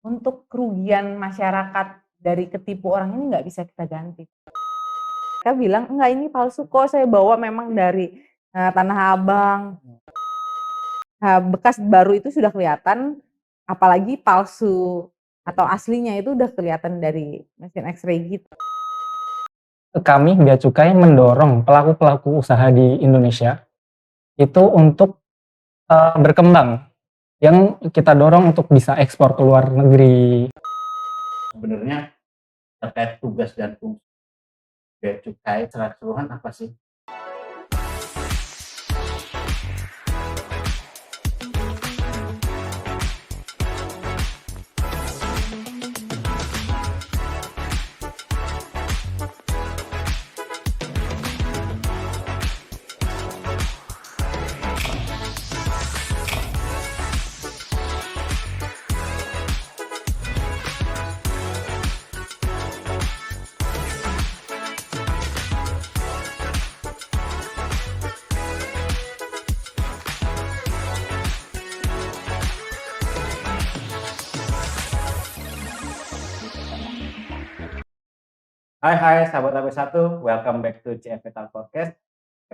Untuk kerugian masyarakat dari ketipu orang ini nggak bisa kita ganti. Mereka bilang, "Enggak, ini palsu kok, saya bawa memang dari, Tanah Abang." Bekas baru itu sudah kelihatan, apalagi palsu atau aslinya itu udah kelihatan dari mesin X-ray gitu. Kami Bea Cukai mendorong pelaku-pelaku usaha di Indonesia itu untuk berkembang, yang kita dorong untuk bisa ekspor ke luar negeri. Sebenarnya terkait tugas dan fungsi Bea Cukai secara keseluruhan apa sih? Hai sahabat AP1, welcome back to CFP Talk Podcast.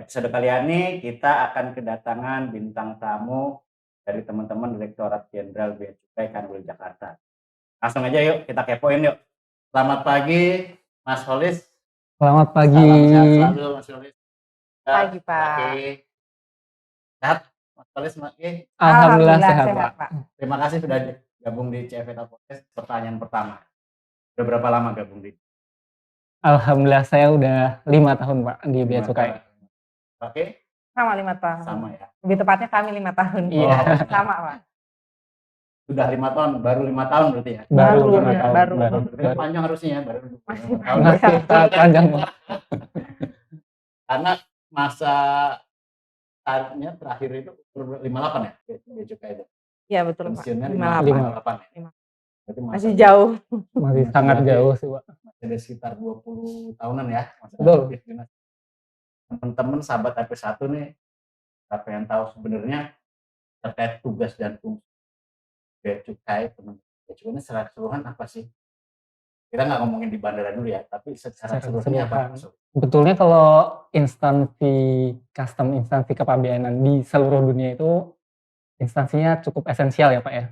Episode kali ini kita akan kedatangan bintang tamu dari teman-teman Direktorat Jenderal Bea Cukai Kanwil Jakarta. Langsung aja yuk kita kepoin yuk. Selamat pagi Mas Holis. Selamat pagi. Salam sehat selalu Mas Holis. Pagi, Pak. Sehat Mas Holis, Mas. Alhamdulillah sehat, Pak. Terima kasih sudah gabung di CFP Talk Podcast. Pertanyaan pertama, udah berapa lama gabung di? Alhamdulillah saya udah 5 tahun, Pak, di Bea Cukai. Oke, Sama 5 tahun. sama ya. Lebih tepatnya kami 5 tahun. Iya. Sama, Pak. Sudah 5 tahun, baru 5 tahun berarti ya? Baru, 5 ya, tahun. baru. Berarti panjang harusnya ya, baru 5 tahun. Masih panjang, Pak. Karena masa tarifnya terakhir itu 58 ya? Bea Cukai itu. Iya, betul, Pak. Pensiunnya 58. 58 ya? Berarti Masih jauh. Masih sangat jauh sih, Pak. Masih ada sekitar 20 tahunan ya? Betul. Teman-teman sahabat AP1 nih, apa yang tahu sebenarnya terkait tugas dan fungsi Bea Cukai, teman-teman Bea Cukai ini secara keseluruhan apa sih? Kita nggak ngomongin di bandara dulu ya, tapi secara keseluruhannya apa? Sebetulnya kalau instansi custom, instansi kepabeanan di seluruh dunia itu instansinya cukup esensial ya, Pak ya.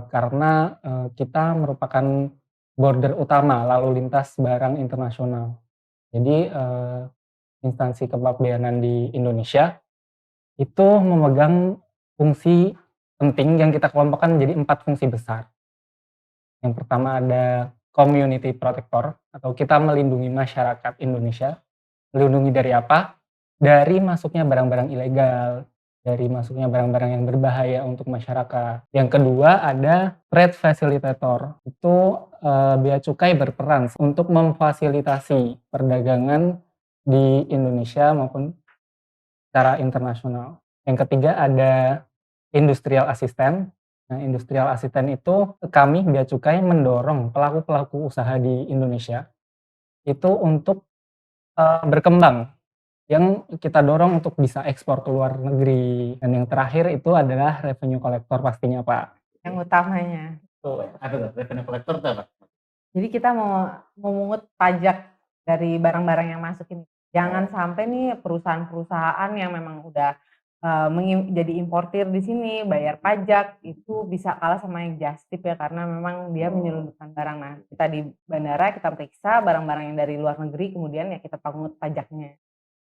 Karena kita merupakan border utama lalu lintas barang internasional. Jadi instansi kepabeanan di Indonesia itu memegang fungsi penting yang kita kelompokkan menjadi 4 fungsi besar. Yang pertama ada community protector, atau kita melindungi masyarakat Indonesia. Melindungi dari apa? Dari masuknya barang-barang ilegal, dari masuknya barang-barang yang berbahaya untuk masyarakat. Yang kedua ada trade facilitator. Itu Bea Cukai berperan untuk memfasilitasi perdagangan di Indonesia maupun secara internasional. Yang ketiga ada industrial assistant. Nah, industrial assistant itu kami Bea Cukai mendorong pelaku-pelaku usaha di Indonesia itu untuk berkembang, yang kita dorong untuk bisa ekspor ke luar negeri. Dan yang terakhir itu adalah revenue collector pastinya, Pak. Yang utamanya. Apa tuh? Revenue collector itu apa? Jadi kita mau memungut pajak dari barang-barang yang masuk ini. Jangan sampai nih perusahaan-perusahaan yang memang udah jadi importir di sini bayar pajak itu bisa kalah sama yang just tip ya, karena memang dia menyelundupkan barang. Nah, kita di bandara kita periksa barang-barang yang dari luar negeri, kemudian ya kita pungut pajaknya.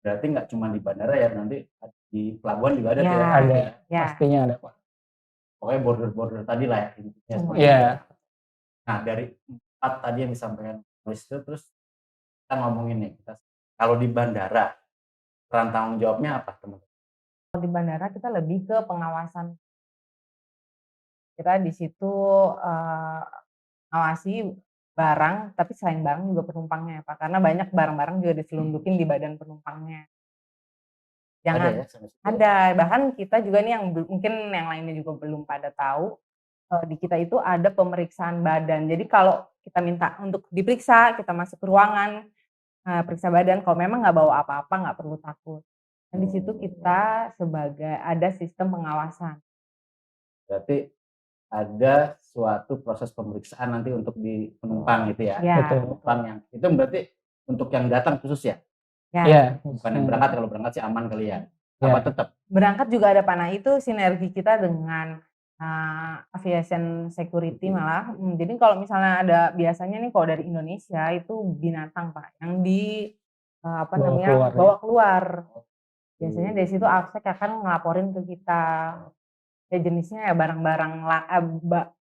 Berarti nggak cuma di bandara ya, nanti di pelabuhan juga ada Ya, tuh ya? Ada, ya. pastinya ada, Pak. Pokoknya border-border tadi lah ya intinya. Semua. Iya. Nah, dari 4 tadi yang disampaikan Chris itu, terus kita ngomongin nih, kalau di bandara peran tanggung jawabnya apa, teman-teman? Kalau di bandara kita lebih ke pengawasan. Kita di situ ngawasi barang, tapi selain barang juga penumpangnya, Pak. Karena banyak barang-barang juga diselundupin di badan penumpangnya. Jangan Ada ya sampai situ? ada, bahkan kita juga nih yang mungkin yang lainnya juga belum pada tahu, di kita itu ada pemeriksaan badan. Jadi kalau kita minta untuk diperiksa, kita masuk ke ruangan, periksa badan, kalau memang nggak bawa apa-apa nggak perlu takut. Dan di situ kita sebagai ada sistem pengawasan. Berarti ada suatu proses pemeriksaan nanti untuk di penumpang gitu ya. Ya, Betul. Penumpang yang itu berarti untuk yang datang khusus ya, ya. Iya. bukan yang berangkat. Kalau berangkat sih aman kali ya. Ya. Apa tetap? Berangkat juga ada Pak. Nah itu sinergi kita dengan aviation security malah. Jadi kalau misalnya ada biasanya nih kalau dari Indonesia itu binatang Pak yang di bawa keluar. Biasanya dari situ AFSEC akan ngelaporin ke kita. Ya jenisnya ya barang-barang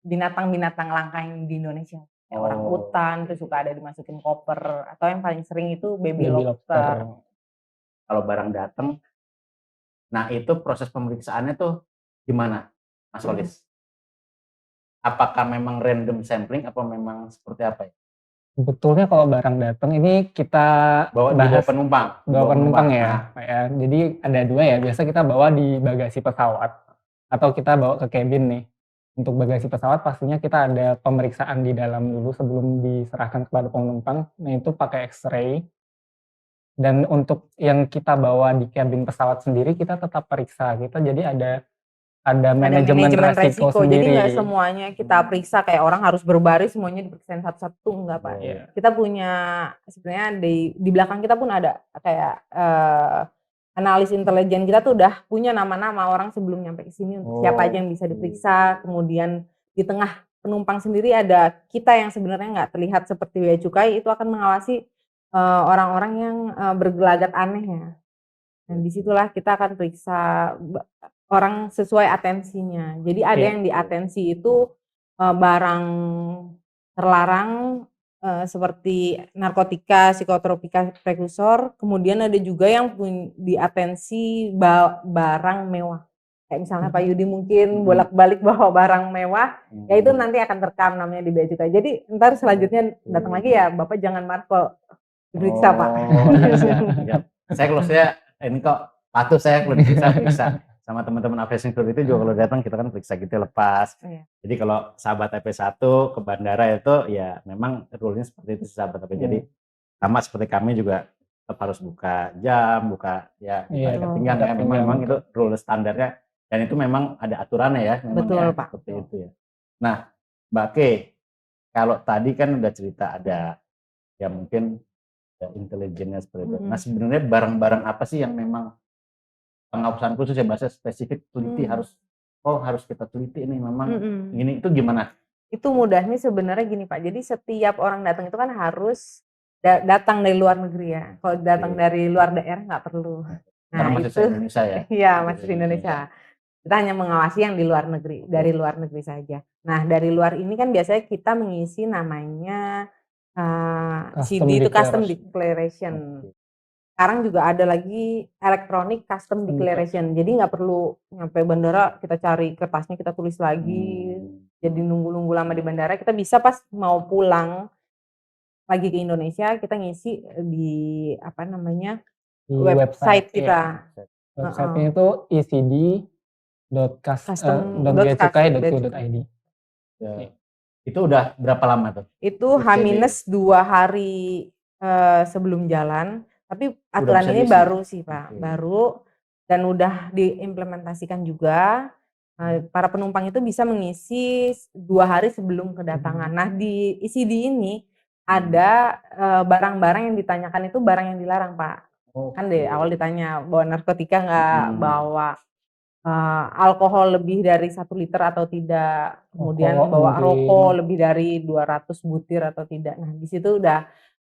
binatang-binatang langka yang di Indonesia. Kayak orang hutan terus suka ada dimasukin koper atau yang paling sering itu baby lobster. Kalau barang datang, nah itu proses pemeriksaannya tuh gimana, Mas Olis? Apakah memang random sampling atau memang seperti apa ya? Sebetulnya kalau barang datang ini kita Bawa penumpang. Bawa penumpang ya, Pak ya. Jadi ada dua ya. Biasa kita bawa di bagasi pesawat atau kita bawa ke cabin nih. Untuk bagasi pesawat pastinya kita ada pemeriksaan di dalam dulu sebelum diserahkan kepada penumpang. Nah itu pakai X-ray. Dan untuk yang kita bawa di cabin pesawat sendiri kita tetap periksa. Kita jadi ada manajemen resiko sendiri. Jadi nggak semuanya kita periksa kayak orang harus berbaris semuanya diperiksain satu-satu, enggak Pak. Yeah. Kita punya sebenarnya di belakang kita pun ada kayak analis intelijen kita tuh udah punya nama-nama orang sebelum nyampe ke sini untuk siapa aja yang bisa diperiksa. Kemudian di tengah penumpang sendiri ada kita yang sebenarnya nggak terlihat seperti bea cukai, itu akan mengawasi orang-orang yang bergelagat aneh ya. Dan disitulah kita akan periksa orang sesuai atensinya. Jadi ada yang di atensi itu barang terlarang seperti narkotika, psikotropika, prekursor. Kemudian ada juga yang di atensi barang mewah. Kayak misalnya Pak Yudi mungkin bolak-balik bawa barang mewah, ya itu nanti akan terekam namanya di bea cukai. Jadi ntar selanjutnya datang lagi ya Bapak jangan markol diperiksa Pak. Ya. Saya kalau saya ini kok patuh saya kalau diperiksa sama teman-teman aviation security juga kalau datang kita kan periksa gitu lepas. Jadi kalau sahabat AP1 ke bandara itu ya memang rule-nya seperti itu sahabat AP. Jadi sama seperti kami juga tetap harus buka jam, buka ya pinggang ya memang itu rule standarnya dan itu memang ada aturannya ya. Betul ya, Pak. Seperti itu ya. Nah Mbak Ke, kalau tadi kan udah cerita ada ya mungkin intelijennya seperti itu. Nah sebenarnya barang-barang apa sih yang memang pengawasan khusus ya bahasa spesifik teliti harus kita teliti ini memang ini itu gimana? Itu mudahnya sebenarnya gini Pak. Jadi setiap orang datang itu kan harus datang dari luar negeri ya. Kalau datang dari luar daerah nggak perlu. Karena masih itu Indonesia ya. Iya masih di Indonesia. Kita hanya mengawasi yang di luar negeri, dari luar negeri saja. Nah dari luar ini kan biasanya kita mengisi namanya CD itu Custom Declaration. Sekarang juga ada lagi Electronic Custom Declaration. Jadi nggak perlu nyampe bandara kita cari kertasnya kita tulis lagi. Jadi nunggu-nunggu lama di bandara. Kita bisa pas mau pulang lagi ke Indonesia kita ngisi di website kita. Websitenya itu ecd.beacukai.go.id. Itu udah berapa lama tuh? Itu H-2 hari sebelum jalan. Tapi aturan ini baru sih Pak, baru dan udah diimplementasikan juga. Para penumpang itu bisa mengisi 2 hari sebelum kedatangan. Nah di ECD ini ada barang-barang yang ditanyakan itu barang yang dilarang Pak. Kan deh awal ditanya bawa narkotika nggak, bawa alkohol lebih dari 1 liter atau tidak, kemudian bawa rokok lebih dari 200 butir atau tidak. Nah di situ udah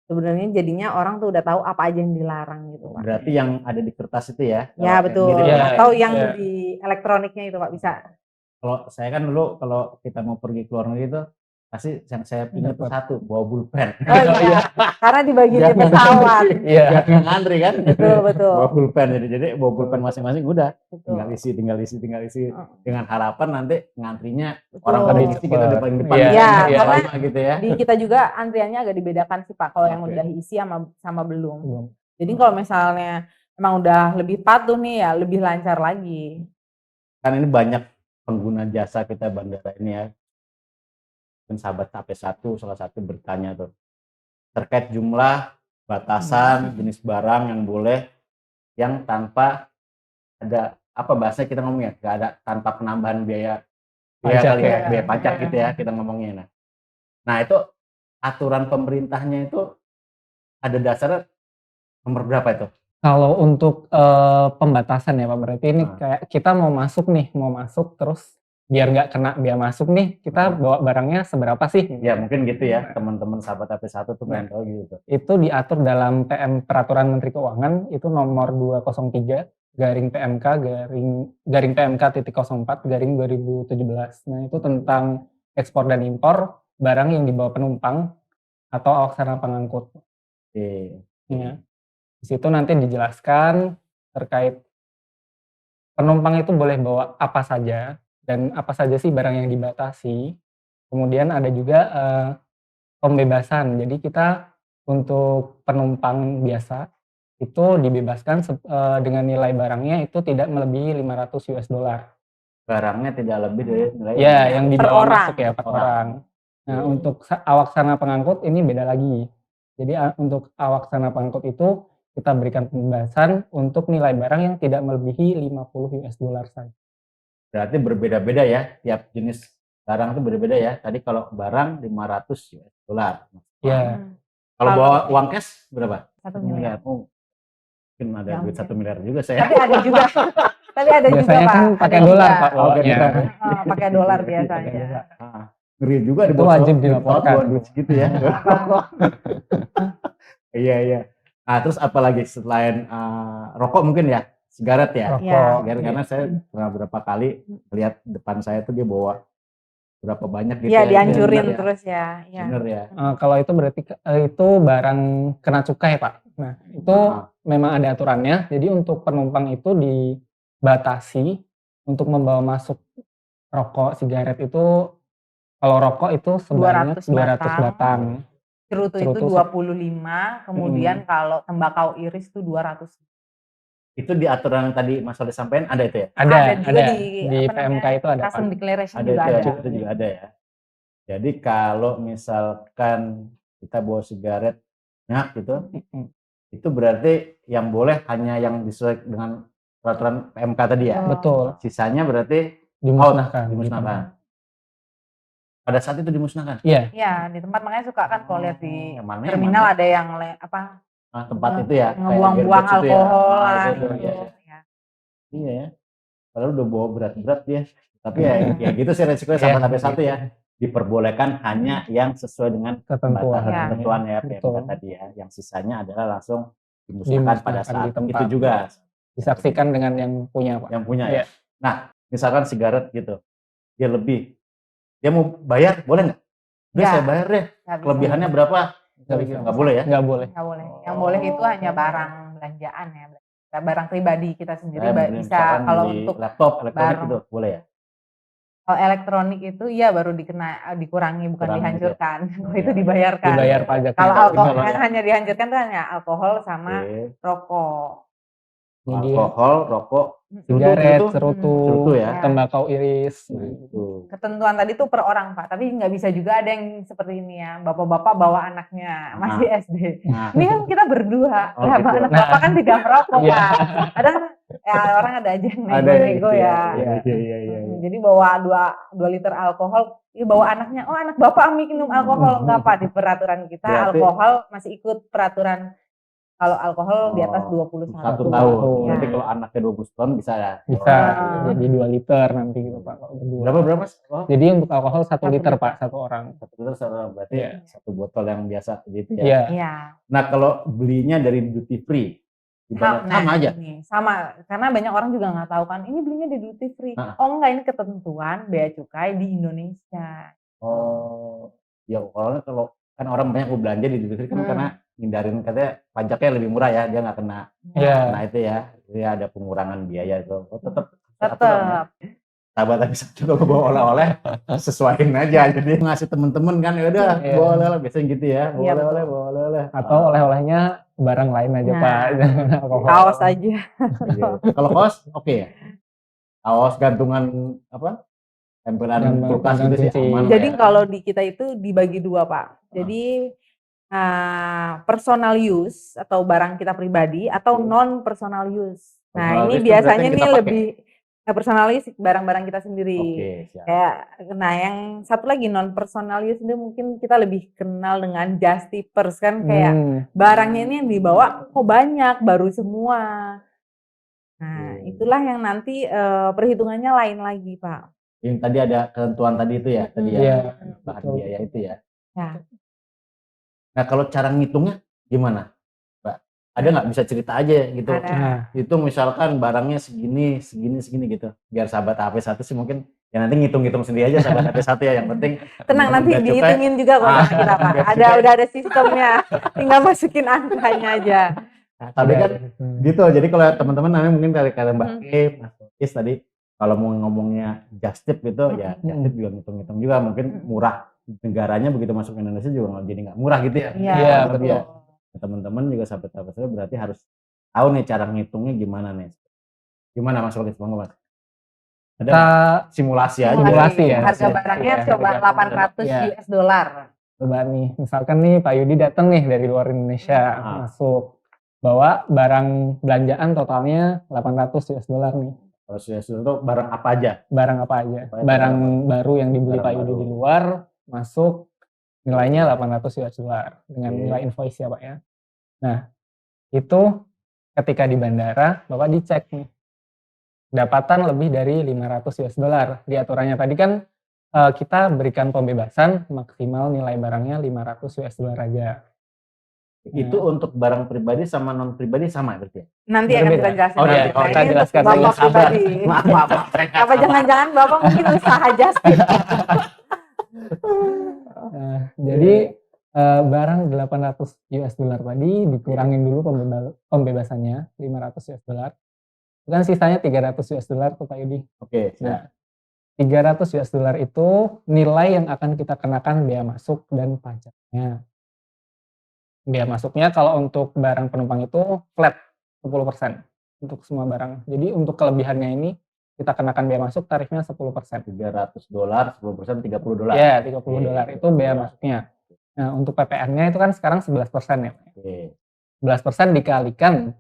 sebenarnya jadinya orang tuh udah tahu apa aja yang dilarang gitu Pak. Berarti yang ada di kertas itu ya? Ya betul. Atau yang di elektroniknya itu Pak bisa. Kalau saya kan dulu kalau kita mau pergi ke luar negeri itu pasti yang saya ingat tuh satu bawa pulpen. Oh iya. Karena dibagi di pesawat. Iya. Ngantri kan? Betul. Bawa pulpen jadi bawa pulpen masing-masing udah. Tinggal isi dengan harapan nanti ngantrinya orang paling isi kita di paling depan. Iya. Karena gitu ya. di kita juga antriannya agak dibedakan sih Pak kalau yang udah isi sama belum. Jadi kalau misalnya emang udah lebih patuh nih ya lebih lancar lagi. Kan ini banyak pengguna jasa kita bandara ini ya. Dan sahabat AP1 salah satu bertanya tuh terkait jumlah batasan jenis barang yang boleh yang tanpa ada apa bahasa kita ngomongnya nggak ada tanpa penambahan biaya Iya Pajak kali ya, ya. biaya pajak gitu ya kita ngomongnya. Nah itu aturan pemerintahnya itu ada dasarnya nomor berapa itu? Kalau untuk pembatasan ya Pak, berarti ini Nah. kayak kita mau masuk terus biar nggak kena biaya masuk nih, kita bawa barangnya seberapa sih? Ya mungkin gitu ya, teman-teman sahabat AP1 tuh pengen tahu gitu. Itu diatur dalam Peraturan Menteri Keuangan itu nomor 203 garing PMK garing PMK titik 04 garing 2017. Nah itu tentang ekspor dan impor barang yang dibawa penumpang atau awak sarana pengangkut. Oke. Ya. Di situ nanti dijelaskan terkait penumpang itu boleh bawa apa saja dan apa saja sih barang yang dibatasi. Kemudian ada juga pembebasan. Jadi kita untuk penumpang biasa itu dibebaskan dengan nilai barangnya itu tidak melebihi 500 US dollar. Barangnya tidak lebih dari nilai Ya, yang Per dibawa orang. masuk ya per orang. Nah, untuk awak sarana pengangkut ini beda lagi. Jadi untuk awak sarana pengangkut itu kita berikan pembebasan untuk nilai barang yang tidak melebihi 50 US dollar saja. Berarti berbeda-beda ya, tiap jenis barang itu berbeda ya. Tadi kalau barang 500 US dollar. Ya, Kalau bawa uang cash berapa? 1 miliar. Oh, mungkin ada Ya duit ampun. 1 miliar juga saya. Tapi ada juga. Tapi ada juga biasanya Pak. kan Ada pakai juga. dolar Pak Oke, bawanya. kita Pakai dolar biasanya. Ah, ngeri juga Itu wajib dilaporkan. Buat duit segitu ya. Iya, iya. Nah, terus apa lagi selain rokok mungkin ya? Sigaret ya? Rokok. Iya. Sigaret, karena saya pernah berapa kali lihat depan saya tuh dia bawa berapa banyak gitu Iya, ya. dianjurin Bener ya? terus ya. Iya. Bener ya. Kalau itu berarti itu barang kena cukai Pak. Nah itu memang ada aturannya. Jadi untuk penumpang itu dibatasi untuk membawa masuk rokok, sigaret itu kalau rokok itu sebanyak 200 batang. Cerutu itu 25, kemudian kalau tembakau iris itu 200. Itu di aturan yang tadi Mas Soleh sampaikan ada itu ya? Ada juga di apa PMK namanya, itu ada Pak. Custom Declaration Ada juga itu, ada. itu juga ada ya. Jadi kalau misalkan kita bawa sigaret gitu, itu berarti yang boleh hanya yang sesuai dengan peraturan PMK tadi ya? Betul. Sisanya berarti Dimusnahkan. dimusnahkan. Pada saat itu dimusnahkan? Iya. Iya, di tempat makanya suka kan kalau lihat di Yang mana, terminal ada yang tempat itu ya? ngebuang-buang alkohol lah gitu. gitu. Iya. Iya ya. Padahal udah bawa berat-berat dia. Tapi ya gitu sih resikonya sama sampai satu ya. Diperbolehkan hanya yang sesuai dengan ketentuan ya PMK tadi ya. Yang sisanya adalah langsung dimusnahkan pada saat itu juga. Disaksikan dengan yang punya Pak. Yang punya ya. Nah, misalkan sigaret gitu. Dia lebih. Dia mau bayar, boleh nggak? Udah saya bayar deh. Kelebihannya berapa? Nggak boleh ya? Nggak boleh. Nggak boleh. Yang boleh itu hanya barang belanjaan ya. Barang pribadi kita sendiri bisa. Kalau untuk laptop, elektronik itu boleh ya? Kalau elektronik itu ya baru dikurangi, bukan dihancurkan. Itu dibayarkan. Dibayar pajak. Kalau alkohol hanya dihancurkan itu hanya alkohol sama rokok. Alkohol, rokok, sigaret, cerutu ya, tembakau iris. Ketentuan tadi tuh per orang Pak, tapi nggak bisa juga ada yang seperti ini ya, bapak-bapak bawa anaknya masih SD. Ini kan kita berdua, anak bapak kan tidak merokok Pak. Kadang orang ada aja yang nego-nego ya. Jadi bawa 2 liter alkohol, bawa anaknya, anak bapak minum alkohol nggak Pak, di peraturan kita alkohol masih ikut peraturan. Kalau alkohol di atas 21 tahun. Berarti kalau anaknya 20 tahun bisa ya? Bisa, jadi 2 liter nanti gitu Pak. Berapa? Jadi untuk alkohol 1 liter Pak, satu orang. 1 liter berarti 1 botol yang biasa gitu ya? Iya. Nah kalau belinya dari duty free, sama aja? Sama, karena banyak orang juga nggak tahu kan, ini belinya di duty free. Oh enggak, ini ketentuan bea cukai di Indonesia. Oh, ya kalau kan orang banyak mau belanja di duty free kan karena hindarin katanya pajaknya lebih murah ya, dia nggak kena itu ya, ada pengurangan biaya itu. Tetap sahabat bisa coba bawa oleh-oleh sesuaiin aja, jadi ngasih temen-temen kan ya udah bawa oleh-oleh biasanya gitu ya, bawa oleh-oleh atau oleh-olehnya barang lain aja Pak. Kaos aja. Kalau kaos oke ya, kaos gantungan tempelan kulkas gitu sih aman. Jadi kalau di kita itu dibagi 2 Pak, jadi personal use atau barang kita pribadi atau non personal use. Nah ini biasanya nih personal use barang-barang kita sendiri. Oke, siap. Kayak, nah yang satu lagi non personal use ini mungkin kita lebih kenal dengan Justipers kan, kayak barangnya ini yang dibawa kok banyak, baru semua. Nah, itulah yang nanti perhitungannya lain lagi, Pak. Yang tadi ada ketentuan tadi itu ya, tadi ya, Iya, bahan betul. biaya itu ya. Ya. Nah, kalau cara ngitungnya gimana, Mbak? Ada nggak bisa cerita aja gitu? Ada. Nah, Itu misalkan barangnya segini gitu. Biar sahabat HP1 sih mungkin ya nanti ngitung-ngitung sendiri aja sahabat HP1 ya. Yang penting Tenang, nanti Bea Cukai- dihitungin juga kok sama kita, Pak. Bea Cukai. Udah ada sistemnya, tinggal masukin angkanya aja. Tapi kan gitu. Jadi kalau teman-teman namanya mungkin kata Mbak Kim, Mas Is tadi kalau mau ngomongnya just tip gitu ya just tip juga ngitung-ngitung juga mungkin murah, negaranya begitu masuk Indonesia juga jadi nggak murah gitu ya. Iya, Lebih betul. ya. Teman-teman juga sahabat-sahabat saya berarti harus tahu nih cara ngitungnya gimana nih. Gimana Mas Olis? Monggo Mas. Ada kita simulasi aja. Simulasi ya. Harga barangnya Iya, coba harga 800 Iya. US dollar. coba nih, misalkan nih Pak Yudi datang nih dari luar Indonesia, masuk, bawa barang belanjaan totalnya 800 US dollar nih. Kalau sudah itu barang apa aja? Barang apa aja? Barang baru yang dibeli Pak Yudi di luar, masuk, nilainya 800 US dollar dengan nilai invoice ya Pak ya. Nah, itu ketika di bandara, Bapak dicek nih, dapatan lebih dari 500 US dollar. Di aturannya tadi kan kita berikan pembebasan maksimal nilai barangnya 500 US dollar aja. Itu untuk barang pribadi sama non pribadi sama berarti ya? Nanti akan Berbeda. kita jelaskan. Oh, iya, Nah, kita ini jelaskan untuk Bapak lagi. pribadi. Maaf. Apa jangan-jangan Bapak mungkin usaha Justip? Jadi barang 800 US dollar tadi dikurangin dulu pembebasannya 500 US dollar. Itu kan sisanya 300 US dollar tuh Pak Yudi. Oke. Nah, 300 US dollar itu nilai yang akan kita kenakan bea masuk dan pajaknya. Bea masuknya kalau untuk barang penumpang itu flat 10% untuk semua barang. Jadi untuk kelebihannya ini kita kenakan bea masuk tarifnya 10%. $300, 10%, $30. Ya, $30 itu bea masuknya. Nah, untuk PPN-nya itu kan sekarang 11% ya. Oke. 11% dikalikan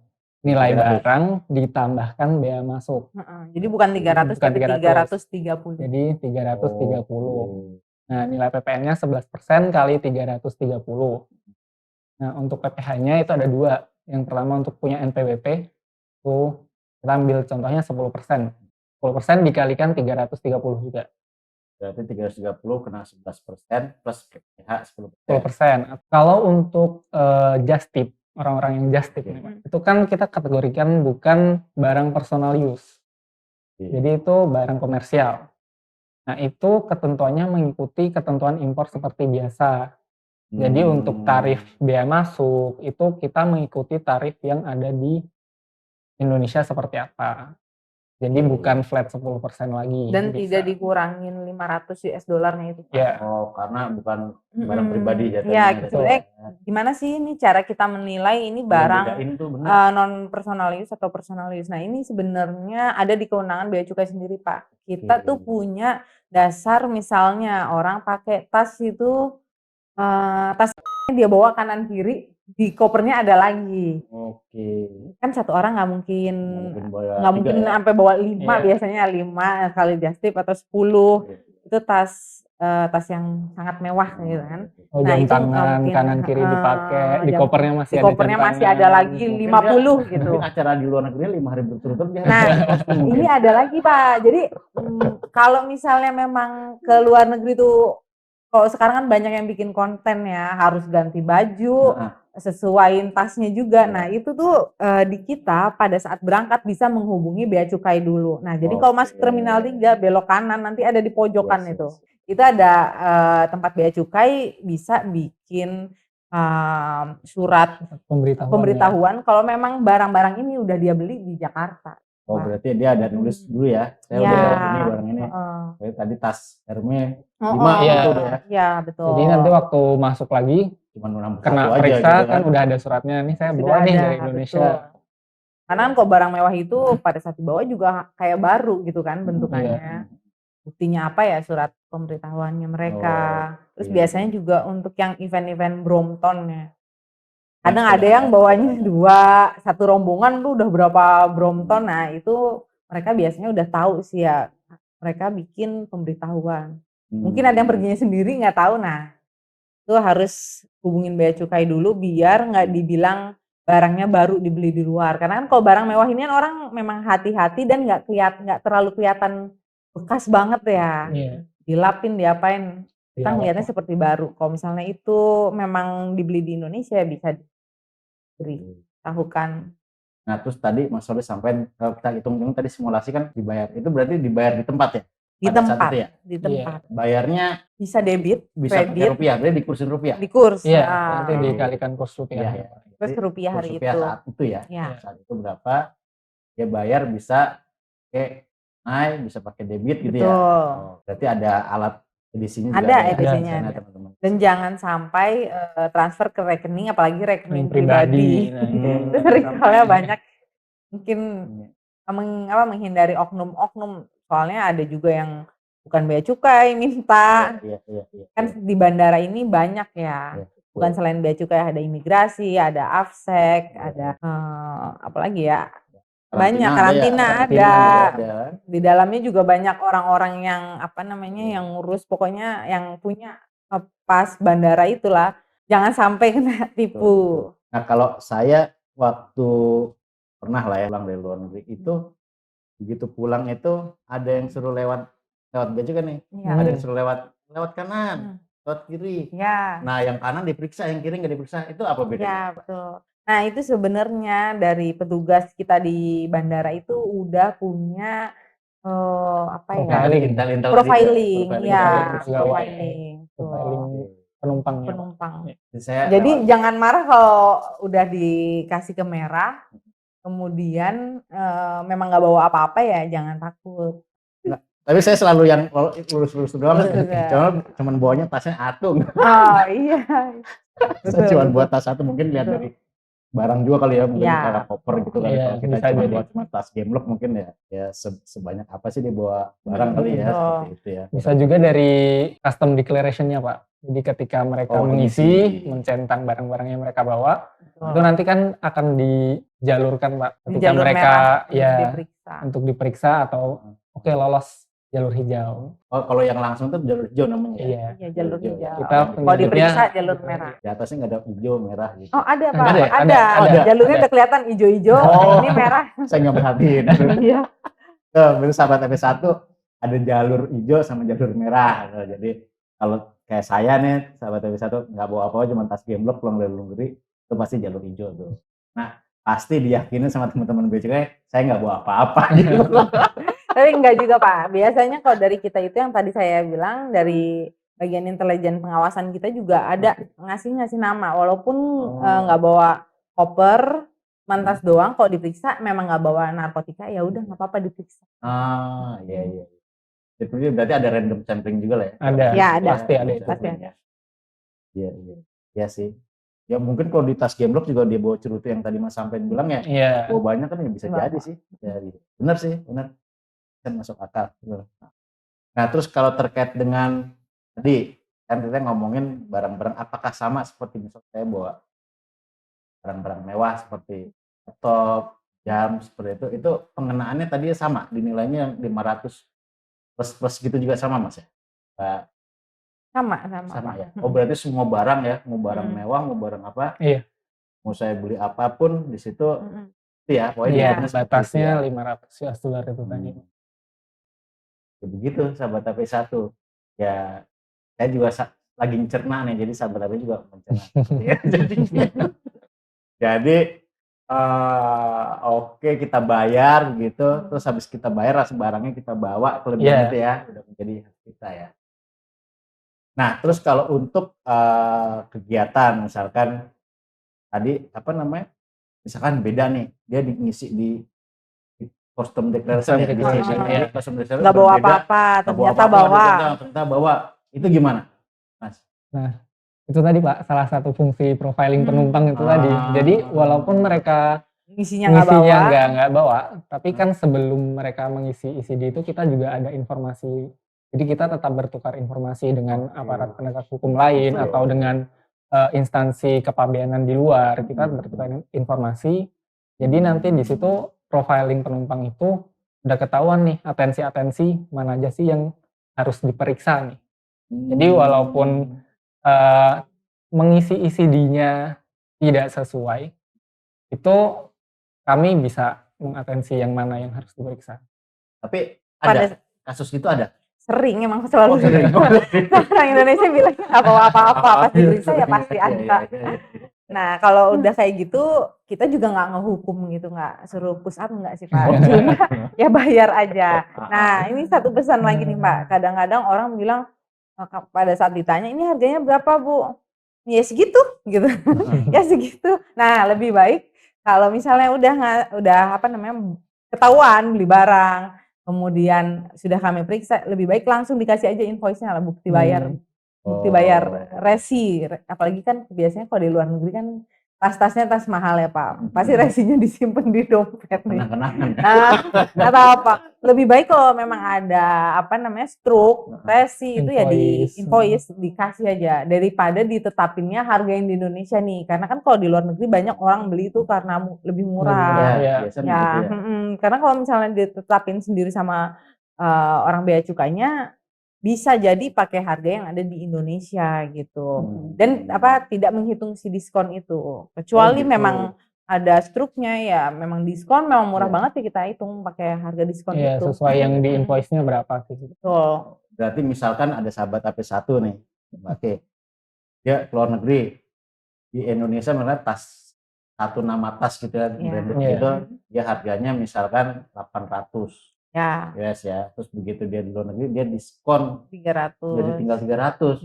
nilai 300. barang ditambahkan bea masuk. Jadi bukan 300 Bukan tapi 300. 330. Jadi 330. Oke. Nah, nilai PPN-nya 11% kali 330. Nah, untuk PPh-nya itu ada dua. Yang pertama untuk punya NPWP, itu kita ambil contohnya 10%. 10% dikalikan 330 juga. Berarti 330 kena 11% plus PPh 10%. 10%. Kalau untuk just tip, orang-orang yang just tip, itu kan kita kategorikan bukan barang personal use. Jadi itu barang komersial. Nah, itu ketentuannya mengikuti ketentuan impor seperti biasa. Jadi untuk tarif bea masuk itu kita mengikuti tarif yang ada di Indonesia seperti apa. Jadi bukan flat 10% lagi. Dan bisa. tidak dikurangin 500 US dollarnya itu. Ya. Oh, karena bukan barang pribadi ya. Ya, sebenarnya gimana sih ini cara kita menilai ini barang non personal use atau personal use. Nah, ini sebenarnya ada di kewenangan bea cukai sendiri, Pak. Kita tuh punya dasar misalnya orang pakai tas itu tasnya dia bawa kanan kiri, di kopernya ada lagi. Oke. Kan satu orang nggak mungkin ya. sampai bawa 5, biasanya 5 kali Justip atau 10. Itu tas yang sangat mewah gitu kan. Oh, jam tangan kanan kiri dipakai, di kopernya masih di ada. Kopernya masih ada lagi 50 gitu. Mungkin acara di luar negeri 5 hari berturut-turut dia. Nah, ini ada lagi Pak. Jadi kalau misalnya memang ke luar negeri tuh, kalau sekarang kan banyak yang bikin konten ya, harus ganti baju, sesuaiin tasnya juga. Nah, itu tuh di kita pada saat berangkat bisa menghubungi bea cukai dulu. Nah, jadi kalau masuk terminal 3 belok kanan nanti ada di pojokan itu. Itu ada tempat bea cukai, bisa bikin surat pemberitahuan kalau memang barang-barang ini udah dia beli di Jakarta. Oh, berarti dia ada nulis dulu ya. Saya udah ini barang ini. Tadi tas Hermes 5 gitu ya. Iya, betul. Jadi nanti waktu masuk lagi cuma kena periksa gitu kan udah ada suratnya, nih saya bawa nih dari Indonesia. Betul. Karena kan kok barang mewah itu pada saat dibawa juga kayak baru gitu kan bentukannya. Buktinya apa ya, surat pemberitahuannya mereka. Terus biasanya juga untuk yang event-event Brompton ya. Kadang ada yang bawanya 2, satu rombongan tuh udah berapa Brompton. Nah, itu mereka biasanya udah tahu sih ya, mereka bikin pemberitahuan. Mungkin ada yang perginya sendiri nggak tahu, nah itu harus hubungin bea cukai dulu biar nggak dibilang barangnya baru dibeli di luar. Karena kan kalau barang mewah ini kan orang memang hati-hati dan nggak terlalu kelihatan bekas banget ya. Iya. Dilapin, diapain, kita Dirawat ngelihatnya lah. seperti baru. Kalau misalnya itu memang dibeli di Indonesia bisa diberitahukan. Nah terus tadi Mas Soleh sampai kita hitung tadi simulasi kan dibayar. Itu berarti dibayar di tempat ya? Di Pada saat tempat, itu ya? di tempat. Bayarnya Bisa debit, bisa pakai kredit, rupiah, berarti dikursin rupiah? di kurs. Iya, Nah, nanti dikalikan kurs rupiah. Iya. kurs rupiah Kurs hari rupiah itu. saat itu ya? Ya. Saat itu berapa, dia bayar bisa pakai bisa pakai debit gitu ya? Betul. Berarti ada alat edisinya juga Ada ya? edisinya, Di sana, ada. teman-teman. Dan jangan sampai transfer ke rekening, apalagi rekening Pribadi. pribadi. Nah, Itu sering soalnya banyak mungkin menghindari oknum-oknum. Soalnya ada juga yang bukan bea cukai minta. Iya. Kan di bandara ini banyak ya. Iya. Bukan selain bea cukai, ada imigrasi, ada AFSEC, ada apalagi ya. Banyak karantina ada. Di dalamnya juga banyak orang-orang yang yang ngurus, pokoknya yang punya pas bandara itulah. Jangan sampai kena tipu. Nah kalau saya waktu pernah lah ya pulang dari luar negeri itu, begitu pulang itu ada yang suruh lewat bea cukai nih. Iya. Ada yang suruh lewat kanan, lewat kiri. Ya. Nah yang kanan diperiksa, yang kiri nggak diperiksa. Itu apa bedanya? Ya betul. Nah itu sebenarnya dari petugas kita di bandara itu udah punya Intel profiling, ya. profiling penumpang. Jadi jangan marah kalau udah dikasih ke merah, kemudian memang nggak bawa apa-apa ya, jangan takut. Tapi saya selalu yang lurus-lurus doang, cuman bawanya tasnya atung. Oh iya. Saya cuma buat tas satu, mungkin lihat dari barang juga kali ya, mungkin kayak koper gitu kan. Kalau kita cuma buat tas gemblok mungkin ya sebanyak apa sih dia bawa barang kali ya, seperti itu ya. Bisa juga dari custom declaration-nya Pak. Jadi ketika mereka mengisi, mencentang barang-barang yang mereka bawa, itu nanti kan akan dijalurkan Pak. Ketika mereka untuk diperiksa atau lolos jalur hijau. Oh kalau yang langsung tuh jalur hijau namanya? Iya, jalur hijau. Kita kalau diperiksa jalur merah. Di atasnya nggak ada hijau merah gitu. Oh ada Pak, ada. Jalurnya udah kelihatan hijau-hijau, ini merah. Saya nggak perhatiin. Iya. Bener sahabat FP1 ada jalur hijau sama jalur merah. Jadi kalau kayak saya nih sahabat FP1 nggak bawa apa-apa, cuma tas gemblok pulang dari luar negeri, itu pasti jalur hijau tuh. Nah pasti diyakinin sama teman-teman bea cukai saya nggak bawa apa-apa gitu. Tapi enggak juga Pak, biasanya kalau dari kita itu yang tadi saya bilang dari bagian intelijen pengawasan kita juga ada ngasih nama, walaupun nggak bawa koper, mantas doang, kalau diperiksa memang nggak bawa narkotika ya udah nggak apa-apa diperiksa. Iya. Jadi berarti ada random sampling juga lah ya? Ada. Ya ada. Pasti ada. Iya sih. Ya mungkin kalau di tas gemblok juga dia bawa cerutu yang tadi Mas sampein bilang ya. Iya. Bawa banyak kan ya bisa jadi sih. Ya, benar sih, benar. Kan masuk akal. Nah terus kalau terkait dengan tadi kan kita ngomongin barang-barang apakah sama seperti misalnya saya bawa barang-barang mewah seperti laptop, jam seperti itu pengenaannya tadi sama dinilainya yang 500 plus gitu juga sama Mas ya? Sama ya. Oh berarti semua barang ya, mau barang mewah, mau barang apa? Iya. Mau saya beli apapun di situ itu ya, pokoknya batasnya 500 US dollar itu tadi. Ya begitu sahabat AP1. Ya saya juga lagi mencerna nih, jadi sahabat AP juga mencerna. Jadi oke kita bayar gitu, terus habis kita bayar barangnya kita bawa kelebihan itu ya, udah menjadi hak kita ya. Nah terus kalau untuk kegiatan misalkan tadi misalkan beda nih, dia ngisi di custom declaration ya, nggak bawa apa-apa, ternyata bawa, itu gimana Mas? Nah itu tadi Pak, salah satu fungsi profiling penumpang itu tadi. Jadi walaupun mereka ngisinya nggak bawa, tapi kan sebelum mereka mengisi ECD itu kita juga ada informasi. Jadi kita tetap bertukar informasi dengan aparat penegak hukum lain atau dengan instansi kepabeanan di luar. Kita bertukar informasi. Jadi nanti di situ profiling penumpang itu udah ketahuan nih atensi-atensi mana aja sih yang harus diperiksa nih. Jadi walaupun mengisi ECD-nya tidak sesuai, itu kami bisa mengatensi yang mana yang harus diperiksa. Tapi Pada ada kasus itu ada. sering emang selalu sering. orang Indonesia bilang nggak bawa apa-apa, pas diperiksa ya pasti ada. Nah kalau udah kayak gitu kita juga nggak ngehukum gitu, nggak suruh push up nggak sih Pak, cuma ya bayar aja. Nah ini satu pesan lagi nih Pak, kadang-kadang orang bilang pada saat ditanya ini harganya berapa Bu, ya segitu gitu. Ya segitu. Nah lebih baik kalau misalnya udah apa namanya ketahuan beli barang, kemudian sudah kami periksa, lebih baik langsung dikasih aja invoice-nya lah, bukti bayar resi. Apalagi kan biasanya kalau di luar negeri kan tas-tasnya tas mahal ya Pak, pasti resinya disimpan di dompet nih. Kenang-kenangan. Atau apa, lebih baik kalau memang ada apa namanya struk, resi itu ya di invoice dikasih aja, daripada ditetapinnya harga yang di Indonesia nih, karena kan kalau di luar negeri banyak orang beli itu karena lebih murah. Biasanya Ya, gitu ya. karena kalau misalnya ditetapin sendiri sama orang bea cukainya, bisa jadi pakai harga yang ada di Indonesia gitu. Dan apa tidak menghitung si diskon itu. Kecuali gitu. memang ada struknya ya, memang diskon memang murah banget ya kita hitung pakai harga diskon Iya, itu. sesuai yang di invoice-nya berapa sih. Betul. Berarti misalkan ada sahabat HP1 nih, oke, dia keluar negeri, di Indonesia misalnya satu nama tas gitu ya, branded gitu, dia harganya misalkan 800. Ya. Yes ya, terus begitu dia di luar negeri dia diskon 300. jadi tinggal 300.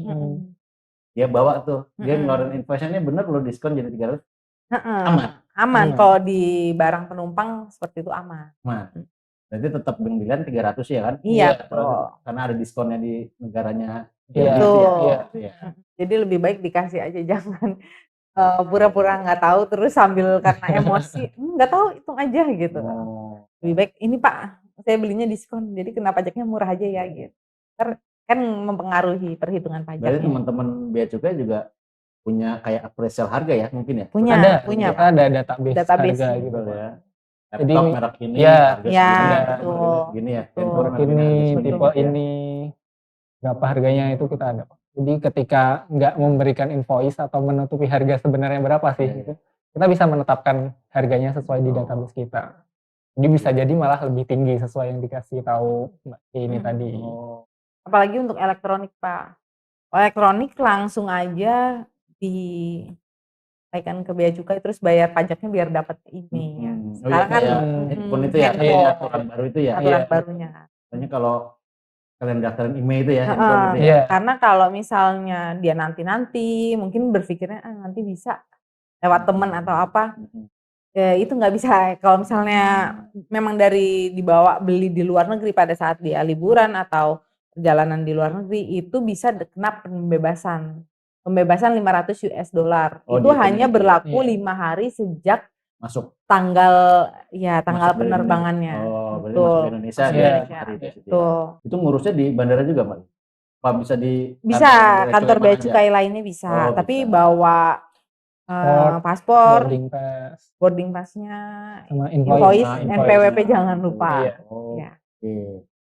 Dia bawa tuh, dia ngeluarin invoice-nya bener loh diskon jadi 300. Aman. Kalau di barang penumpang seperti itu aman. Berarti tetap pembelian 300 ya kan? Iya, betul. Karena ada diskonnya di negaranya. Betul. Jadi lebih baik dikasih aja, jangan pura-pura nggak tahu terus sambil karena emosi nggak tahu, hitung aja gitu. Lebih baik ini Pak, saya belinya diskon, jadi kena pajaknya murah aja ya gitu. Kan mempengaruhi perhitungan pajaknya. Berarti teman-teman bea cukai juga punya kayak appraisal harga ya mungkin ya? Punya Kita ada database harga gitu ya. Jadi merek ini harga gini ya. Ini tipe ini berapa harganya itu kita ada. Jadi ketika nggak memberikan invoice atau menutupi harga sebenarnya berapa sih gitu, kita bisa menetapkan harganya sesuai di database kita. Jadi bisa jadi malah lebih tinggi sesuai yang dikasih tahu Mbak ini tadi. Apalagi untuk elektronik Pak. Elektronik langsung aja dinaikkan ke bea cukai terus bayar pajaknya biar dapat emailnya. Sekarang kan handphone itu ya, aturan baru itu ya. Aturan barunya. Makanya kalau kalian daftarin email itu ya, handphone itu ya. Karena kalau misalnya dia nanti mungkin berpikirnya nanti bisa lewat teman atau apa. Ya, itu nggak bisa. Kalau misalnya memang dari dibawa beli di luar negeri pada saat dia liburan atau perjalanan di luar negeri, itu bisa kena pembebasan $500. Itu hanya berlaku 5 hari sejak masuk tanggal penerbangannya. Betul. Masuk Indonesia hari itu. Itu ngurusnya di bandara juga Mbak? Apa bisa di kantor bea cukai lainnya bisa, tapi bawa paspor, boarding pass-nya, sama invoice, NPWP jangan lupa.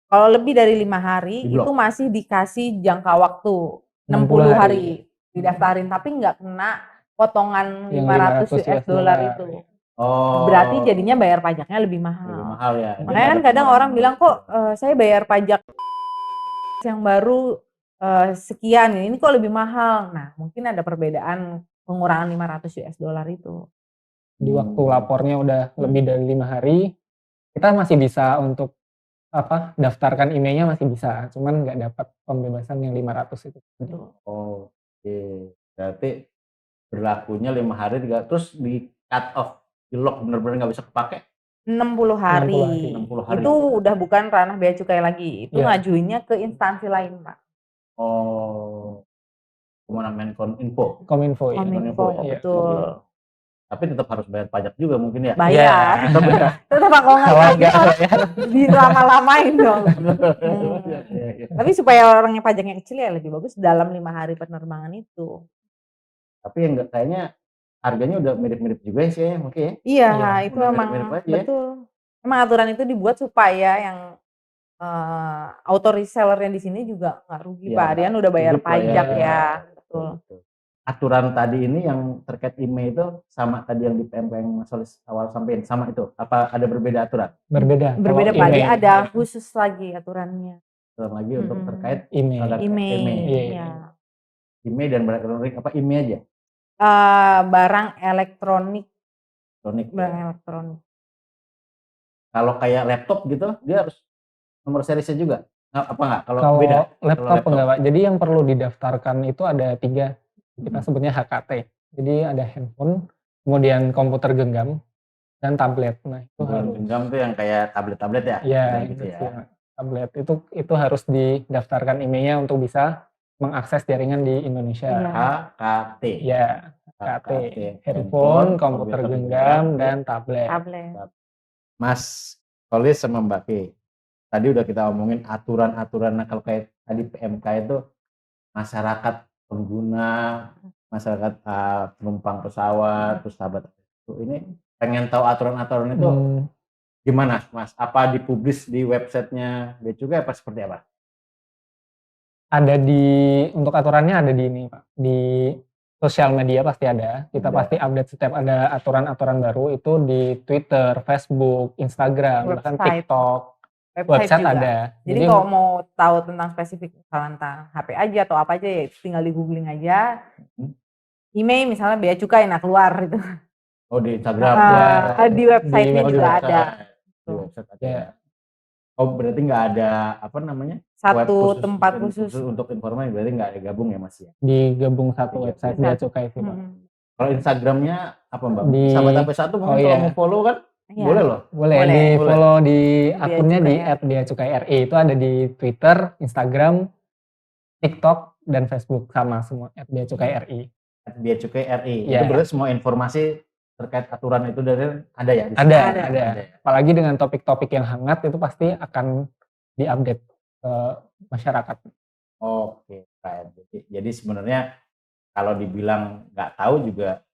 Kalau lebih dari 5 hari itu masih dikasih jangka waktu 60 hari didaftarin, tapi nggak kena potongan $500 itu. Berarti jadinya bayar pajaknya lebih mahal. Ya. Makanya kan kadang orang bilang kok saya bayar pajak yang baru sekian, ini kok lebih mahal. Nah mungkin ada perbedaan pengurangan $500 itu. Di waktu lapornya udah lebih dari 5 hari, kita masih bisa untuk daftarkan emailnya masih bisa, cuman nggak dapat pembebasan yang 500 itu. Berarti berlakunya 5 hari, terus di cut off, di lock bener-bener nggak bisa kepake? 60 hari. Itu udah bukan ranah bea cukai lagi, itu ngajuinnya ke instansi lain Pak. Kemana Menkominfo? Kominfo, betul. Tapi tetap harus bayar pajak juga mungkin ya? Bayar. Tetap kalau nggak dilama-lamain dong. Tapi supaya orangnya pajaknya kecil ya lebih bagus dalam 5 hari penerbangan itu. Tapi yang kayaknya harganya udah mirip-mirip juga sih ya mungkin ya? Iya, itu memang betul. Emang aturan itu dibuat supaya yang auto resellernya di sini juga nggak rugi Iya, Pak. Dia kan udah bayar hidup lah ya. pajak ya. Betul, Betul. betul. Aturan tadi ini yang terkait IMEI itu sama tadi yang di PMK yang Mas Solis awal sampein, sama itu? Apa ada berbeda aturan? Berbeda. Berbeda Kalau Pak, dia email, ada khusus lagi aturannya. Aturan lagi untuk terkait email. produk IMEI, IMEI. Iya. ya. IMEI dan barang elektronik apa IMEI aja? Barang elektronik, Elektronik. barang Ya. elektronik. Kalau kayak laptop gitu, dia harus nomor seriesnya juga? Apa nggak? Kalau Kalau beda? laptop enggak Pak. Jadi yang perlu didaftarkan itu ada 3, kita sebutnya HKT. Jadi ada handphone, kemudian komputer genggam, dan tablet. Nah itu Bukan harus. genggam tuh yang kayak tablet-tablet ya? Iya, Kayak gitu ya. tablet itu harus didaftarkan IMEI-nya untuk bisa mengakses jaringan di Indonesia. Iya. HKT. Ya, HKT, handphone, komputer genggam, dan tablet. Mas Solis sama Mbak Ki, tadi udah kita omongin aturan-aturan. Nah, kalau kayak tadi PMK itu masyarakat pengguna, masyarakat penumpang pesawat, terus sahabat itu, ini pengen tahu aturan-aturan itu gimana Mas? Apa dipublis di websitenya Bea Cukai apa seperti apa? Ada untuk aturannya ada di ini Pak, di sosial media pasti ada. Kita pasti update setiap ada aturan-aturan baru itu di Twitter, Facebook, Instagram, bahkan TikTok. Website juga ada. Jadi kalau mau tahu tentang spesifik misalnya tentang HP aja atau apa aja ya tinggal di googling aja. IMEI misalnya Bea Cukai, nah keluar itu. Oh di Instagram. Di website-nya juga ada. Di website ada. Ya. Oh berarti nggak ada apa namanya? Satu tempat khusus untuk informasi, berarti nggak ada gabung ya Mas ya? Digabung satu website Bea Cukai sih Pak. Kalau Instagramnya apa Mbak? Sahabat HP1 mungkin kalau mau follow kan boleh loh. Boleh di follow di akunnya di @beacukai.ri, itu ada di Twitter, Instagram, TikTok, dan Facebook sama semua @beacukai.ri. @beacukai.ri. Itu berarti semua informasi terkait aturan itu dari ada ya? Ada. Apalagi dengan topik-topik yang hangat itu pasti akan diupdate ke masyarakat. Oke, keren. Jadi sebenarnya kalau dibilang nggak tahu juga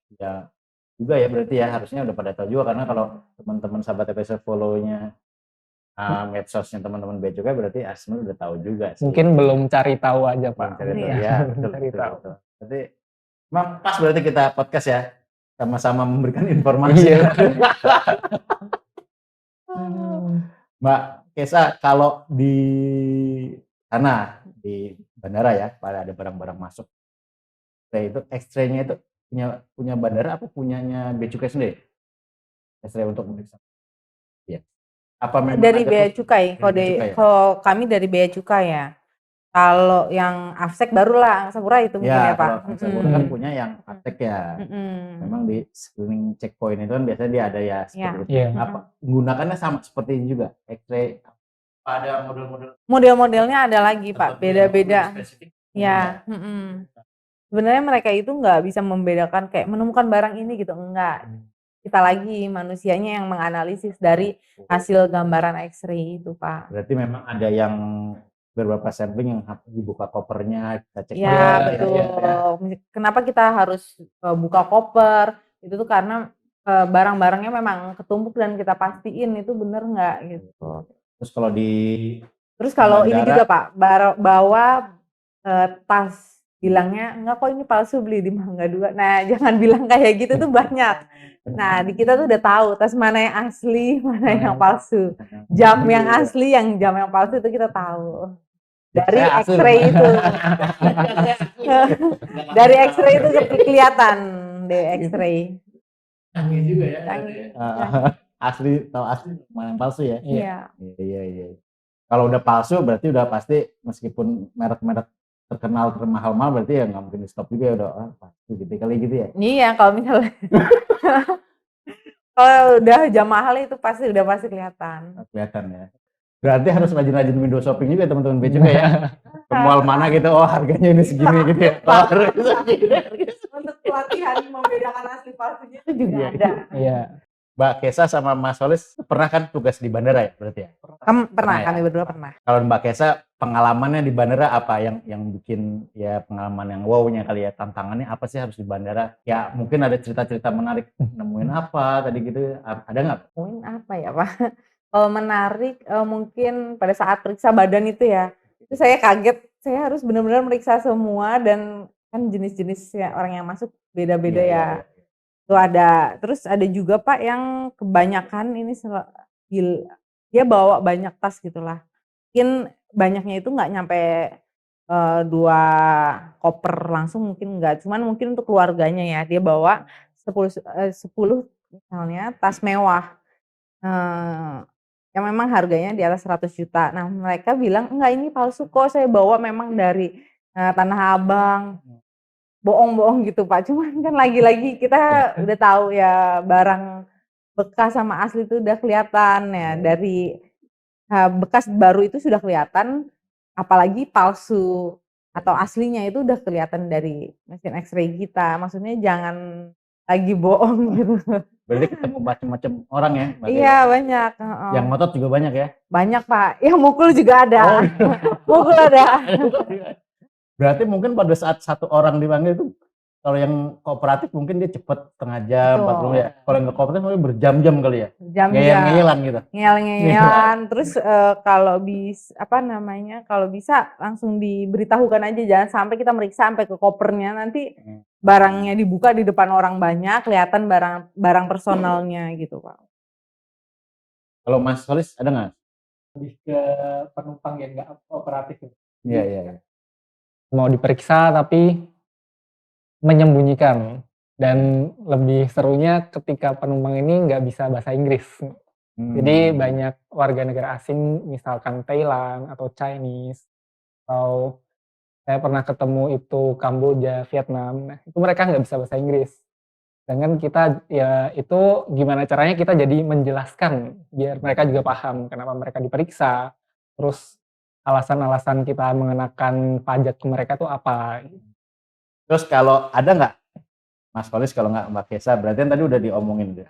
ya berarti ya harusnya udah pada tahu juga, karena kalau teman-teman sahabat episode follow-nya medsosnya teman-teman Bea Cukai berarti sebenarnya udah tahu juga sih. Mungkin belum cari tahu aja Pak. Ya, betul. Berarti memang pas berarti kita podcast ya, sama-sama memberikan informasi. Mbak Kesa, kalau di sana di bandara ya, pada ada barang-barang masuk, itu X-ray-nya itu punya bandara apa punyanya Bea Cukai sendiri? X-ray untuk memeriksa. Iya. Apa memang dari Bea Cukai? Kalau kami dari Bea Cukai ya. Kalau yang Afsek barulah Sapura itu mungkin ya Pak. Kalau Sapura kan punya yang Afsek ya. Memang di screening checkpoint itu kan biasanya dia ada ya seperti itu. Apa menggunakannya sama seperti ini juga? X-ray ada model-model? Model-modelnya ada lagi Pak, beda-beda. Ya. Sebenarnya mereka itu nggak bisa membedakan kayak menemukan barang ini gitu, enggak. Kita lagi manusianya yang menganalisis dari hasil gambaran X-ray itu Pak. Berarti memang ada yang beberapa sampling yang dibuka kopernya, kita cek. Ya betul. Kenapa kita harus buka koper? Itu tuh karena barang-barangnya memang ketumpuk dan kita pastiin itu bener nggak gitu. Terus kalau ini juga Pak, bawa tas, bilangnya enggak kok ini palsu, beli di Mangga 2. Nah jangan bilang kayak gitu tuh banyak. Nah di kita tuh udah tahu tas mana yang asli, mana yang palsu. Jam yang asli, jam yang palsu itu kita tahu. Dari X-ray itu. Dari X-ray itu kelihatan deh X-ray. Canggih juga ya. Asli tahu asli mana yang palsu ya. Iya. Kalau udah palsu berarti udah pasti, meskipun merek-merek terkenal termahal-mahal berarti ya nggak mungkin di stop juga ya, udah palsu gitu kali gitu ya. Iya kalau misalnya kalau udah jam mahal itu udah pasti kelihatan. Kelihatan ya. Berarti harus rajin-rajin window shopping juga teman-teman Bea Cukai ya. Ke mall mana gitu, harganya ini segini gitu ya. Untuk pelatihan membedakan asli palsunya itu juga ada. Iya. Mbak Kesa sama Mas Solis pernah kan tugas di bandara ya berarti ya? Pernah, kami berdua pernah. Kalau Mbak Kesa pengalamannya di bandara apa yang bikin ya pengalaman yang wow-nya kali ya, tantangannya apa sih harus di bandara? Ya mungkin ada cerita-cerita menarik, nemuin apa tadi gitu, ada nggak? Nemuin apa ya Pak? Kalau menarik, mungkin pada saat periksa badan itu ya, itu saya kaget, saya harus benar-benar meriksa semua dan kan jenis-jenisnya orang yang masuk beda-beda Iya, iya, ya. iya. Tuh ada, terus ada juga Pak yang kebanyakan ini dia bawa banyak tas gitulah. Mungkin banyaknya itu nggak nyampe, 2 koper langsung mungkin enggak, cuman mungkin untuk keluarganya ya, dia bawa 10 misalnya tas mewah, eee, yang memang harganya di atas 100 juta. Nah mereka bilang, "Enggak ini palsu kok, saya bawa memang dari, Tanah Abang." Bohong-bohong gitu Pak, cuman kan lagi-lagi kita udah tahu ya barang bekas sama asli itu udah kelihatan ya dari, bekas baru itu sudah kelihatan, apalagi palsu atau aslinya itu udah kelihatan dari mesin X-ray kita, maksudnya jangan lagi bohong gitu. Berarti ketemu macam-macam orang ya, berarti Iya ya? banyak, heeh. Yang ngotot juga banyak ya? Banyak Pak, yang mukul juga ada. Oh, Mukul ada. berarti mungkin pada saat satu orang dipanggil itu, kalau yang kooperatif mungkin dia cepet setengah jam, 40 menit ya. Betul. Kalau yang nggak kooperatif mungkin berjam-jam kali ya? Jam-jam. Ngeyel-ngeyelan gitu? Ngeyel-ngeyelan, terus, kalau kalau bisa langsung diberitahukan aja, jangan sampai kita meriksa sampai ke kopernya, nanti barangnya dibuka di depan orang banyak, kelihatan barang personalnya gitu, Pak. Kalau Mas Solis ada nggak? Lebih ke penumpang yang nggak kooperatif ya. Iya, iya, iya. Mau diperiksa tapi menyembunyikan, dan lebih serunya ketika penumpang ini nggak bisa bahasa Inggris. Jadi banyak warga negara asing misalkan Thailand atau Chinese, atau saya pernah ketemu itu Kamboja, Vietnam, nah itu mereka nggak bisa bahasa Inggris. Sedangkan kita ya itu gimana caranya kita jadi menjelaskan biar mereka juga paham kenapa mereka diperiksa, terus alasan-alasan kita mengenakan pajak ke mereka tuh apa. Terus kalau ada nggak, Mas Solis kalau nggak Mbak Kesa, berarti kan tadi udah diomongin tuh.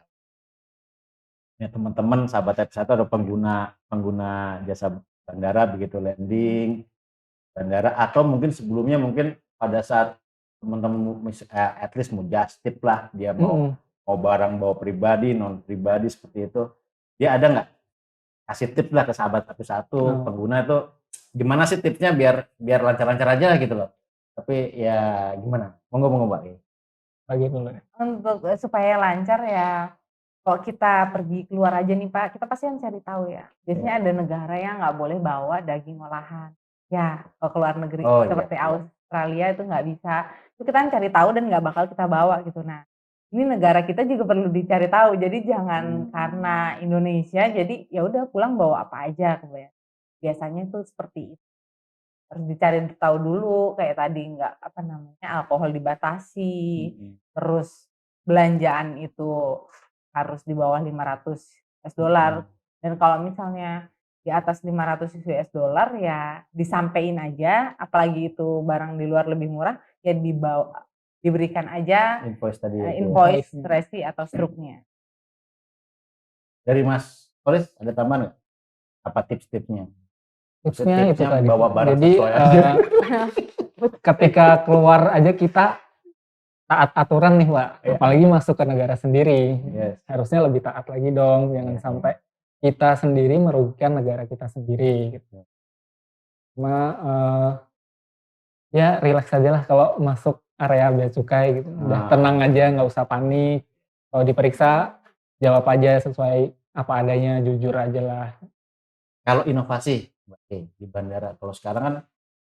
Ya teman-teman sahabat F1 ada pengguna jasa bandara begitu landing bandara, atau mungkin sebelumnya mungkin pada saat teman-teman at least mau just tip lah, dia mau barang bawa pribadi, non pribadi seperti itu, dia ada nggak kasih tips lah ke sahabat F1 pengguna itu, gimana sih tipsnya biar lancar-lancar aja gitu loh, tapi ya gimana, monggo Mbak. Bagi dulu. Untuk, supaya lancar ya, kalau kita pergi keluar aja nih Pak, kita pasti kan cari tahu ya. Biasanya ada negara yang nggak boleh bawa daging olahan. Ya, kalau ke luar negeri seperti Australia itu nggak bisa. Itu kita kan cari tahu dan nggak bakal kita bawa gitu. Nah, ini negara kita juga perlu dicari tahu. Jadi jangan karena Indonesia, jadi ya udah pulang bawa apa aja biasanya tuh seperti itu. Harus dicari tahu dulu kayak tadi alkohol dibatasi, terus belanjaan itu harus di bawah $500 dan kalau misalnya di atas $500 ya disampein aja, apalagi itu barang di luar lebih murah ya diberikan aja Invoice tadi ya. invoice, resi atau struknya. Dari Mas Solis ada tambahan nggak? Apa tips-tipsnya? Tipsnya itu tadi. bawa barang Jadi sesuai aja. ketika keluar aja kita taat aturan nih Pak, apalagi masuk ke negara sendiri. Harusnya lebih taat lagi dong, jangan sampai kita sendiri merugikan negara kita sendiri gitu. Cuma ya relax aja lah kalau masuk area bea cukai gitu. Udah tenang aja, nggak usah panik. Kalau diperiksa jawab aja sesuai apa adanya, jujur aja lah. Kalau inovasi di bandara, kalau sekarang kan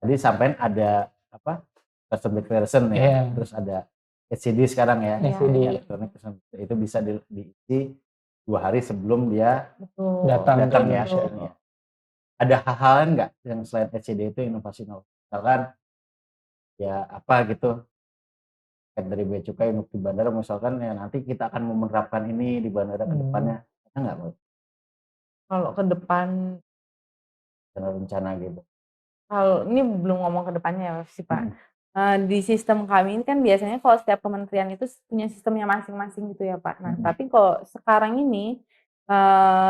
tadi sampaikan ada apa, customer declaration ya, terus ada SCD sekarang ya, electronic itu bisa diisi 2 hari sebelum dia datang ya. Ada hal-hal nggak yang selain SCD itu inovasi? Misalkan ya apa gitu dari bea cukai untuk di bandara, misalkan ya nanti kita akan menerapkan ini di bandara ke depannya, ada nggak Mbak? Kalau ke depan rencana gitu. Kalau ini belum ngomong ke depannya sih Pak. Di sistem kami ini kan biasanya kalau setiap kementerian itu punya sistemnya masing-masing gitu ya Pak. Nah tapi kalau sekarang ini,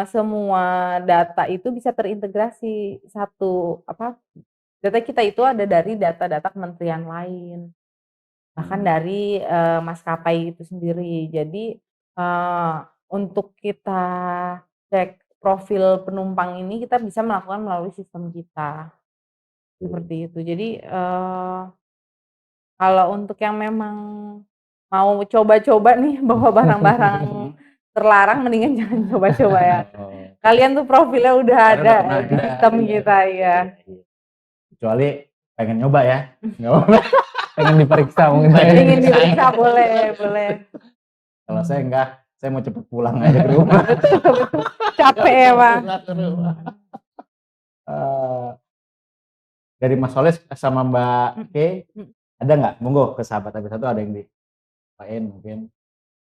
semua data itu bisa terintegrasi data kita itu ada dari data-data kementerian lain. Bahkan dari, maskapai itu sendiri. Jadi, untuk kita cek profil penumpang ini kita bisa melakukan melalui sistem kita. Seperti itu. Jadi, kalau untuk yang memang mau coba-coba nih bawa barang-barang terlarang mendingan jangan coba-coba ya. Kalian tuh profilnya udah Karena ada udah pernah di ada, sistem iya. kita ya. Iya. Kecuali pengen nyoba ya. Nggak apa-apa. pengen diperiksa mungkin. Ingin diperiksa boleh. Kalau saya enggak, saya mau cepet pulang aja ke rumah. Betul. Capek ya, Pak. Ke rumah. Dari Mas Soles sama Mbak Kay, ada nggak? Monggo ke sahabat tapi satu ada yang dipain mungkin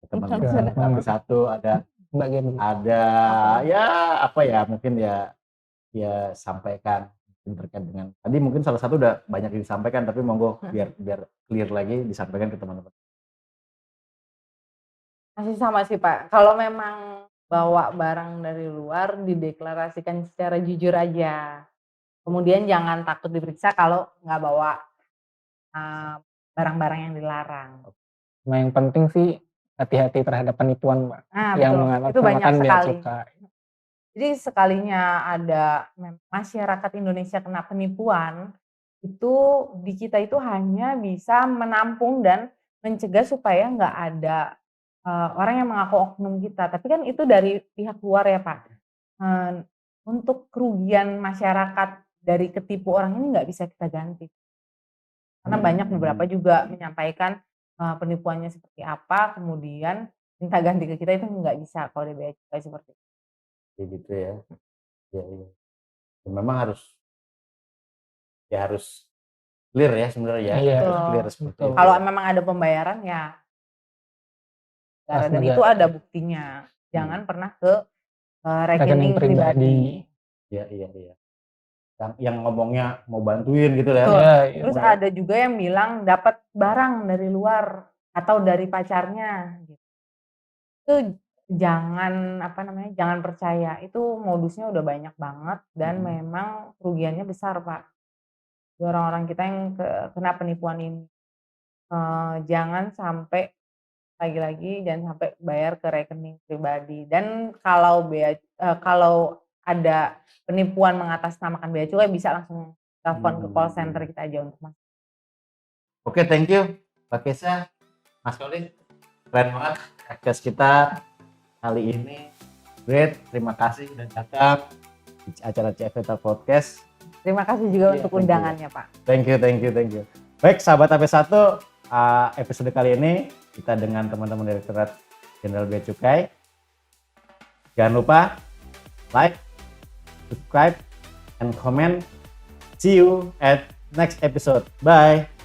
ke teman-teman tapi satu ada ya apa ya mungkin ya sampaikan terkait dengan tadi mungkin salah satu udah banyak yang disampaikan tapi monggo biar clear lagi disampaikan ke teman-teman. Masih sama sih Pak, kalau memang bawa barang dari luar dideklarasikan secara jujur aja. Kemudian jangan takut diperiksa kalau nggak bawa barang-barang yang dilarang. Nah yang penting sih hati-hati terhadap penipuan Pak. Nah, yang betul. Itu banyak mengatasnamakan bea sekali. cukai. Jadi sekalinya ada masyarakat Indonesia kena penipuan, itu di kita itu hanya bisa menampung dan mencegah supaya nggak ada orang yang mengaku oknum kita. Tapi kan itu dari pihak luar ya Pak. Untuk kerugian masyarakat dari ketipu orang ini nggak bisa kita ganti. Karena banyak beberapa juga menyampaikan penipuannya seperti apa, kemudian minta ganti ke kita itu nggak bisa kalau di bea cukai seperti itu. Gitu ya. Ya. Memang harus clear ya sebenarnya ya. Iya, harus clear seperti itu. Kalau memang ada pembayaran ya dan itu ada buktinya. Jangan pernah ke rekening pribadi. Iya. Yang ngomongnya mau bantuin gitu ya. Terus ada juga yang bilang dapat barang dari luar atau dari pacarnya gitu. Itu jangan jangan percaya. Itu modusnya udah banyak banget dan memang kerugiannya besar Pak. Orang-orang kita yang kena penipuan ini. Jangan sampai lagi-lagi jangan sampai bayar ke rekening pribadi. Dan kalau ada penipuan mengatasnamakan bea cukai bisa langsung telepon ke call center kita aja untuk masuk. Oke, thank you Pak Kesa, Mas Soles. Keren banget podcast kita kali ini. Great, terima kasih sudah datang di acara CFT Podcast. Terima kasih juga untuk undangannya Pak. Thank you. Baik, sahabat AP1, episode kali ini kita dengan teman-teman Direktorat Jenderal Bea Cukai. Jangan lupa like, subscribe, and comment. See you at next episode. Bye.